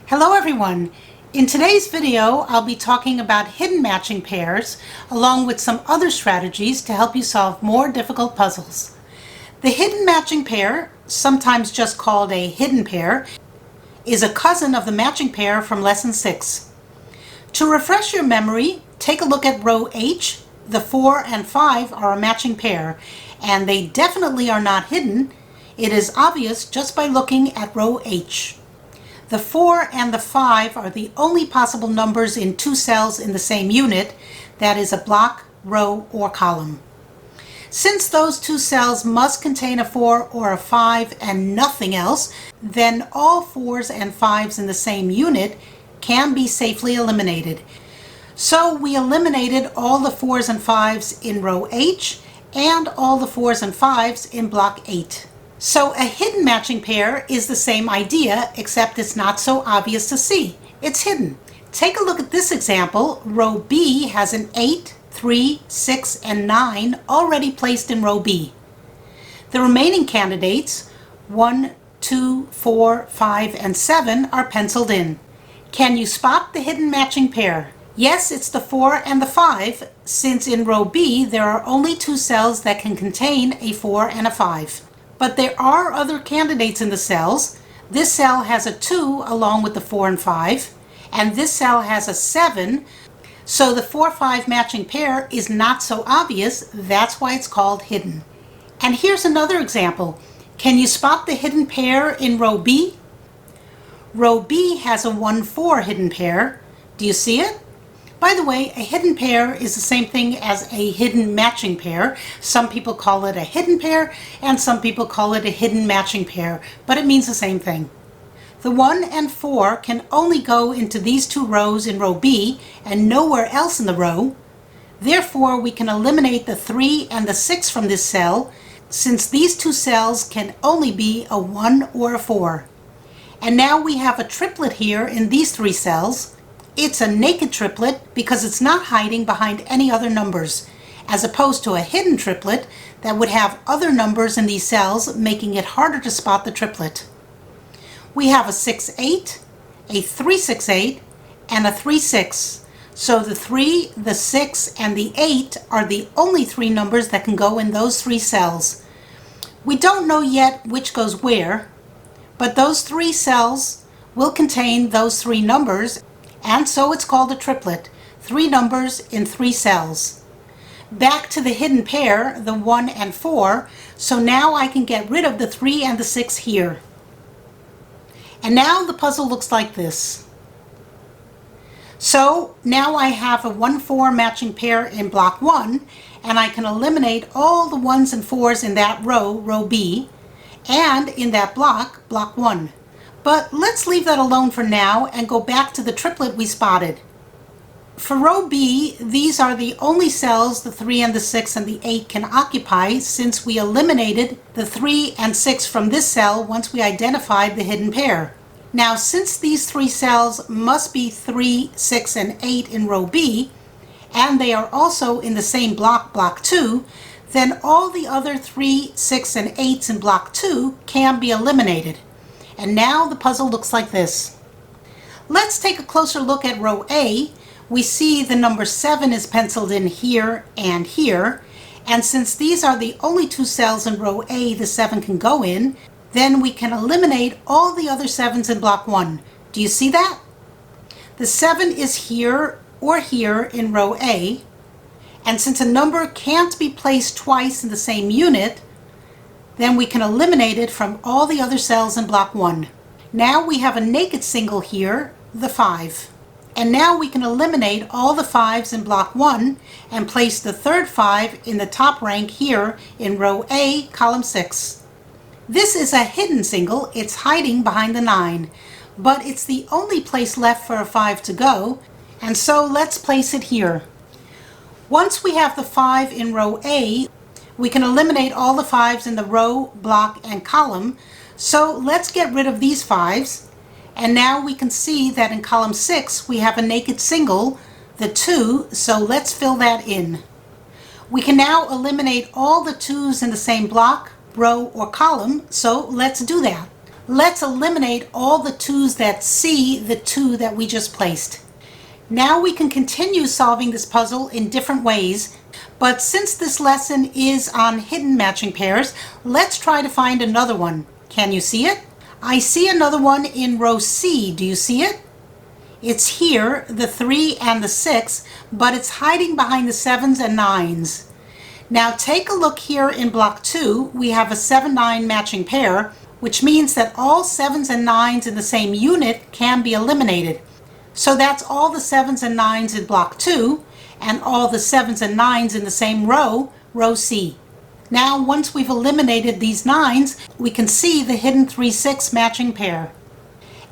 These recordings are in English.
Hello everyone! In today's video, I'll be talking about hidden matching pairs along with some other strategies to help you solve more difficult puzzles. The hidden matching pair, sometimes just called a hidden pair, is a cousin of the matching pair from lesson 6. To refresh your memory, take a look at row H. The 4 and 5 are a matching pair, and they definitely are not hidden. It is obvious just by looking at row H. The 4 and the 5 are the only possible numbers in two cells in the same unit, that is a block, row, or column. Since those two cells must contain a 4 or a 5 and nothing else, then all 4s and 5s in the same unit can be safely eliminated. So we eliminated all the 4s and 5s in row H and all the 4s and 5s in block 8. So a hidden matching pair is the same idea, except it's not so obvious to see. It's hidden. Take a look at this example. Row B has an 8, 3, 6, and 9 already placed in row B. The remaining candidates, 1, 2, 4, 5, and 7, are penciled in. Can you spot the hidden matching pair? Yes, it's the 4 and the 5, since in row B there are only two cells that can contain a 4 and a 5. But there are other candidates in the cells. This cell has a 2 along with the 4 and 5, and this cell has a 7, so the 4-5 matching pair is not so obvious. That's why it's called hidden. And here's another example. Can you spot the hidden pair in row B? Row B has a 1-4 hidden pair. Do you see it? By the way, a hidden pair is the same thing as a hidden matching pair. Some people call it a hidden pair, and some people call it a hidden matching pair, but it means the same thing. The 1 and 4 can only go into these two rows in row B and nowhere else in the row. Therefore, we can eliminate the 3 and the 6 from this cell, since these two cells can only be a 1 or a 4. And now we have a triplet here in these three cells. It's a naked triplet because it's not hiding behind any other numbers, as opposed to a hidden triplet that would have other numbers in these cells, making it harder to spot the triplet. We have a 6-8, a 3-6-8, and a 3-6. So the 3, the 6, and the 8 are the only three numbers that can go in those three cells. We don't know yet which goes where, but those three cells will contain those three numbers, and so it's called a triplet, three numbers in three cells. Back to the hidden pair, the 1 and 4, so now I can get rid of the 3 and the 6 here. And now the puzzle looks like this. So now I have a 1-4 matching pair in block 1, and I can eliminate all the 1s and 4s in that row, row B, and in that block, block 1. But let's leave that alone for now and go back to the triplet we spotted. For row B, these are the only cells the 3 and the 6 and the 8 can occupy, since we eliminated the 3 and 6 from this cell once we identified the hidden pair. Now, since these three cells must be 3, 6, and 8 in row B, and they are also in the same block, block 2, then all the other 3, 6, and 8s in block 2 can be eliminated. And now the puzzle looks like this. Let's take a closer look at row A. We see the number 7 is penciled in here and here, and since these are the only two cells in row A the 7 can go in, then we can eliminate all the other 7s in block 1. Do you see that? The 7 is here or here in row A, and since a number can't be placed twice in the same unit, then we can eliminate it from all the other cells in block 1. Now we have a naked single here, the 5. And now we can eliminate all the 5s in block 1 and place the third 5 in the top rank here in row A, column 6. This is a hidden single. It's hiding behind the 9, but it's the only place left for a 5 to go, and so let's place it here. Once we have the 5 in row A, we can eliminate all the 5s in the row, block, and column. So let's get rid of these 5s. And now we can see that in column 6 we have a naked single, the 2, so let's fill that in. We can now eliminate all the 2s in the same block, row, or column, so let's do that. Let's eliminate all the 2's that see the 2 that we just placed. Now we can continue solving this puzzle in different ways, but since this lesson is on hidden matching pairs, let's try to find another one. Can you see it? I see another one in row C. Do you see it? It's here, the 3 and the 6, but it's hiding behind the 7's and 9's. Now take a look here in block 2. We have a 7-9 matching pair, which means that all 7's and 9's in the same unit can be eliminated. So that's all the 7's and 9's in block 2, and all the 7's and 9's in the same row, row C. Now once we've eliminated these 9's, we can see the hidden 3-6 matching pair.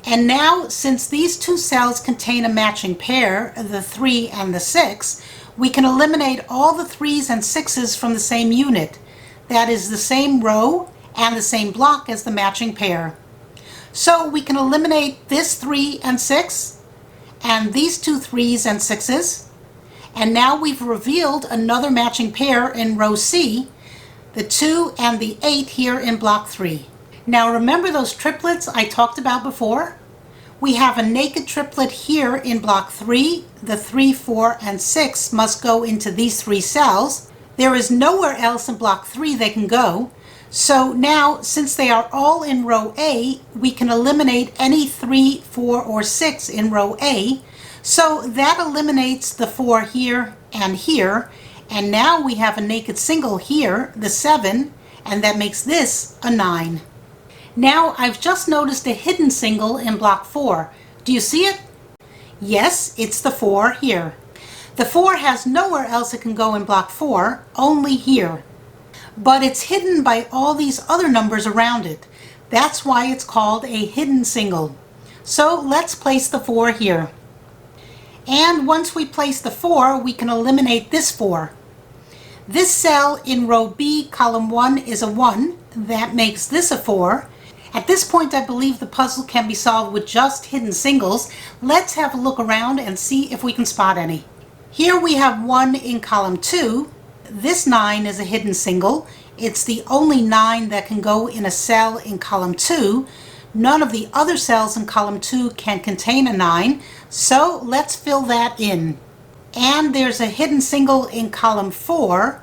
And now, since these two cells contain a matching pair, the 3 and the 6, we can eliminate all the 3's and 6's from the same unit. That is the same row and the same block as the matching pair. So we can eliminate this 3 and 6 and these two 3's and 6's. And now we've revealed another matching pair in row C, the 2 and the 8 here in block 3. Now remember those triplets I talked about before? We have a naked triplet here in block 3. The 3, 4, and 6 must go into these 3 cells. There is nowhere else in block 3 they can go. So now, since they are all in row A, we can eliminate any 3, 4, or 6 in row A. So that eliminates the 4 here and here. And now we have a naked single here, the 7, and that makes this a 9. Now I've just noticed a hidden single in block 4. Do you see it? Yes, it's the 4 here. The 4 has nowhere else it can go in block 4, only here. But it's hidden by all these other numbers around it. That's why it's called a hidden single. So let's place the 4 here. And once we place the 4, we can eliminate this 4. This cell in row B, column 1, is a 1. That makes this a 4. At this point, I believe the puzzle can be solved with just hidden singles. Let's have a look around and see if we can spot any. Here we have 1 in column 2. This 9 is a hidden single. It's the only 9 that can go in a cell in column 2. None of the other cells in column 2 can contain a 9, so let's fill that in. And there's a hidden single in column 4.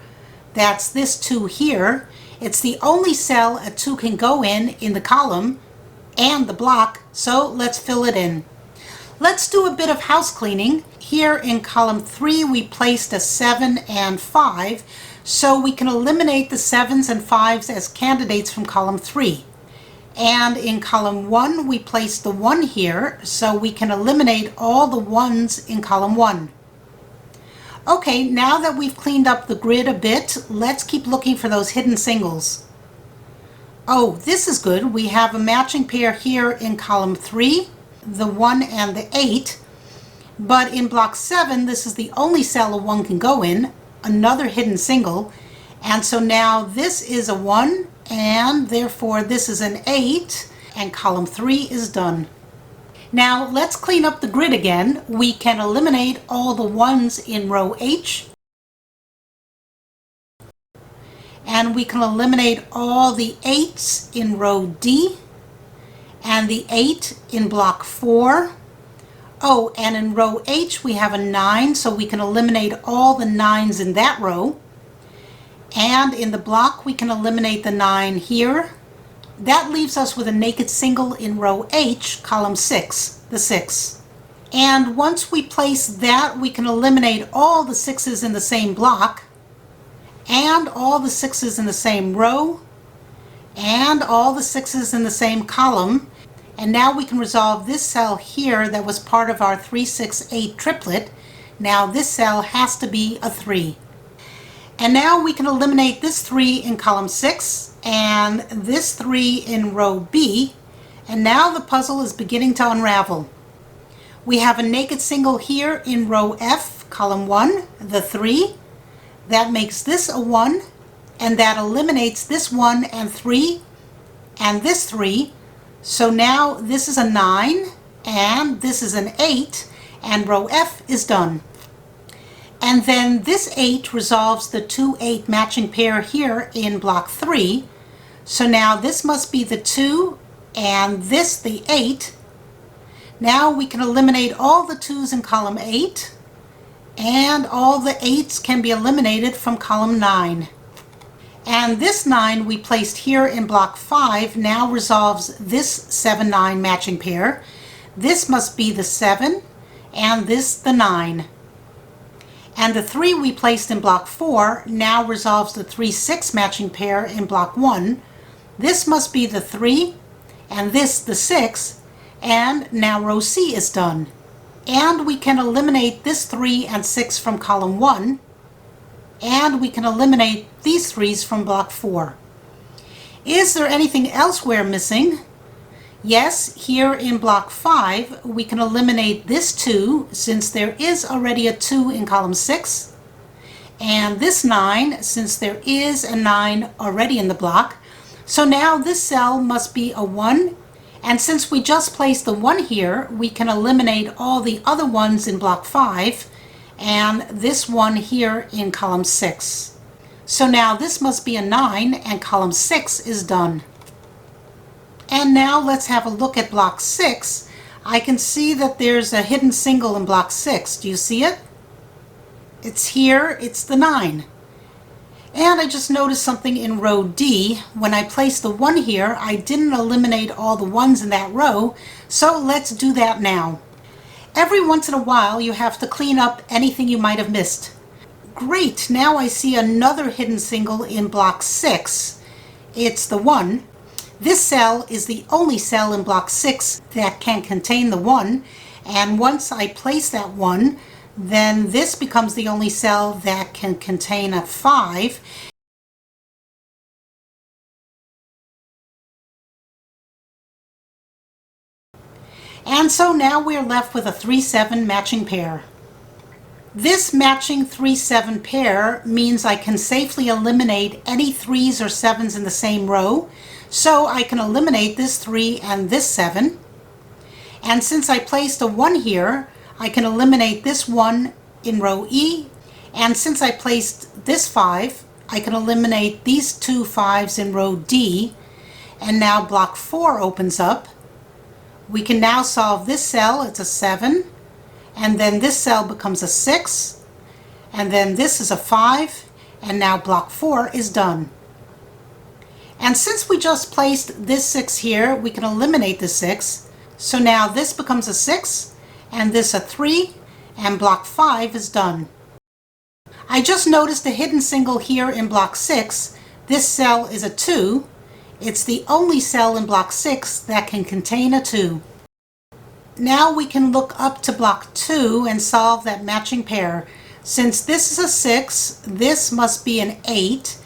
That's this 2 here. It's the only cell a 2 can go in the column and the block, so let's fill it in. Let's do a bit of house cleaning. Here in column 3 we placed a 7 and 5, so we can eliminate the 7's and 5's as candidates from column 3. And in column 1 we placed the 1 here, so we can eliminate all the 1's in column 1. Okay, now that we've cleaned up the grid a bit, let's keep looking for those hidden singles. Oh, this is good. We have a matching pair here in column 3, the 1 and the 8. But in block 7, this is the only cell a 1 can go in, another hidden single. And so now this is a 1, and therefore this is an 8, and column 3 is done. Now let's clean up the grid again. We can eliminate all the 1's in row H. And we can eliminate all the 8's in row D. And the 8 in block 4. Oh, and in row H we have a 9, so we can eliminate all the 9's in that row. And in the block we can eliminate the 9 here. That leaves us with a naked single in row H, column 6, the 6. And once we place that, we can eliminate all the 6's in the same block, and all the 6's in the same row, and all the 6's in the same column. And now we can resolve this cell here that was part of our 3, 6, 8 triplet. Now this cell has to be a 3. And now we can eliminate this 3 in column 6 and this 3 in row B. And now the puzzle is beginning to unravel. We have a naked single here in row F, column 1, the 3. That makes this a 1, and that eliminates this 1 and 3 and this 3. So now this is a 9 and this is an 8, and row F is done. And then this 8 resolves the 2, 8 matching pair here in block 3. So now this must be the 2 and this the 8. Now we can eliminate all the 2's in column 8, and all the 8's can be eliminated from column 9. And this 9 we placed here in block 5 now resolves this 7-9 matching pair. This must be the 7, and this the 9. And the 3 we placed in block 4 now resolves the 3-6 matching pair in block 1. This must be the 3, and this the 6, and now row C is done. And we can eliminate this 3 and 6 from column 1, and we can eliminate these 3's from block 4. Is there anything else we're missing? Yes, here in block 5 we can eliminate this 2 since there is already a 2 in column 6, and this 9 since there is a 9 already in the block. So now this cell must be a 1, and since we just placed the 1 here, we can eliminate all the other ones in block 5 and this 1 here in column 6. So now this must be a 9, and column 6 is done. And now let's have a look at block 6. I can see that there's a hidden single in block 6. Do you see it? It's here, it's the 9. And I just noticed something in row D. When I placed the 1 here, I didn't eliminate all the 1's in that row, so let's do that now. Every once in a while you have to clean up anything you might have missed. Great, now I see another hidden single in block 6. It's the 1. This cell is the only cell in block 6 that can contain the 1, and once I place that 1, then this becomes the only cell that can contain a 5. And so now we're left with a 3-7 matching pair. This matching 3-7 pair means I can safely eliminate any 3's or 7's in the same row. So I can eliminate this 3 and this 7. And since I placed a 1 here, I can eliminate this 1 in row E. And since I placed this 5, I can eliminate these 2 5's in row D. And now block 4 opens up. We can now solve this cell, it's a 7, and then this cell becomes a 6, and then this is a 5, and now block 4 is done. And since we just placed this 6 here, we can eliminate the 6. So now this becomes a 6, and this a 3, and block 5 is done. I just noticed a hidden single here in block 6. This cell is a 2. It's the only cell in block 6 that can contain a 2. Now we can look up to block 2 and solve that matching pair. Since this is a 6, this must be an 8,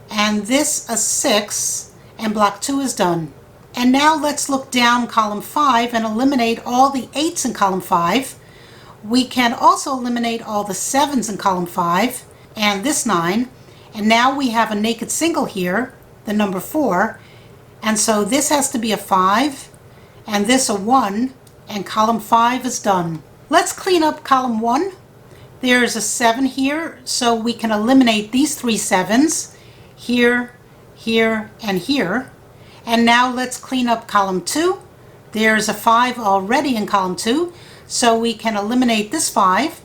and this a 6, and block 2 is done. And now let's look down column 5 and eliminate all the 8's in column 5. We can also eliminate all the 7's in column 5, and this 9. And now we have a naked single here, the number 4, and so this has to be a 5, and this a 1, and column 5 is done. Let's clean up column 1. There's a 7 here, so we can eliminate these 3 7's, here, here, and here. And now let's clean up column 2. There's a 5 already in column 2, so we can eliminate this 5.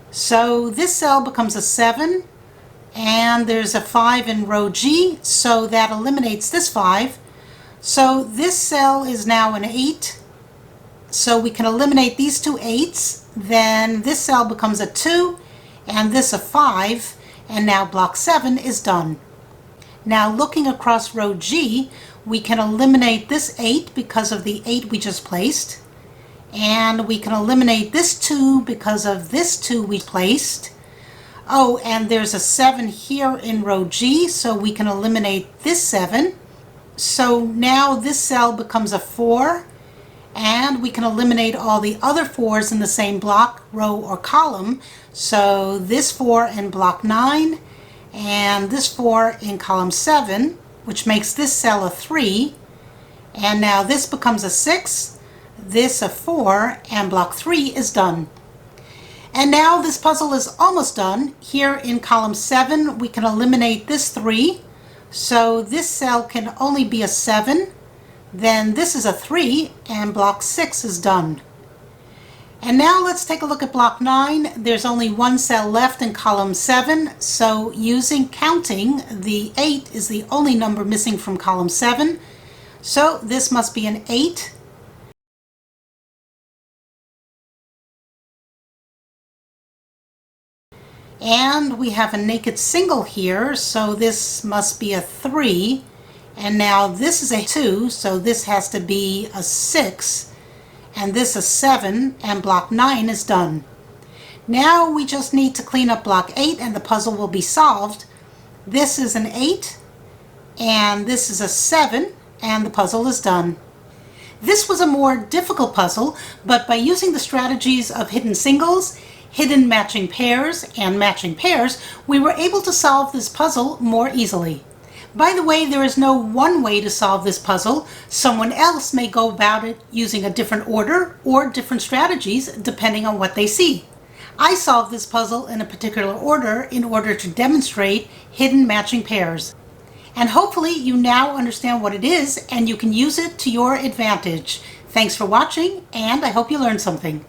So this cell becomes a 7, and there's a 5 in row G, so that eliminates this 5. So this cell is now an 8, so we can eliminate these 2 8's. Then this cell becomes a 2, and this a 5, and now block 7 is done. Now looking across row G, we can eliminate this 8 because of the 8 we just placed, and we can eliminate this 2 because of this 2 we placed. Oh, and there's a 7 here in row G, so we can eliminate this 7. So now this cell becomes a 4, and we can eliminate all the other 4's in the same block, row, or column. So this 4 in block 9, and this 4 in column 7, which makes this cell a 3. And now this becomes a 6, this a 4, and block 3 is done. And now this puzzle is almost done. Here in column 7, we can eliminate this 3. So this cell can only be a 7. then this is a 3, and block 6 is done. And now let's take a look at block 9. There's only one cell left in column 7, so using counting, the 8 is the only number missing from column 7. So this must be an 8. And we have a naked single here, so this must be a 3. And now this is a 2, so this has to be a 6. And this is 7, and block 9 is done. Now we just need to clean up block 8 and the puzzle will be solved. This is an 8, and this is a 7, and the puzzle is done. This was a more difficult puzzle, but by using the strategies of hidden singles, hidden matching pairs, and matching pairs, we were able to solve this puzzle more easily. By the way, there is no one way to solve this puzzle. Someone else may go about it using a different order or different strategies depending on what they see. I solved this puzzle in a particular order in order to demonstrate hidden matching pairs. And hopefully you now understand what it is and you can use it to your advantage. Thanks for watching, and I hope you learned something.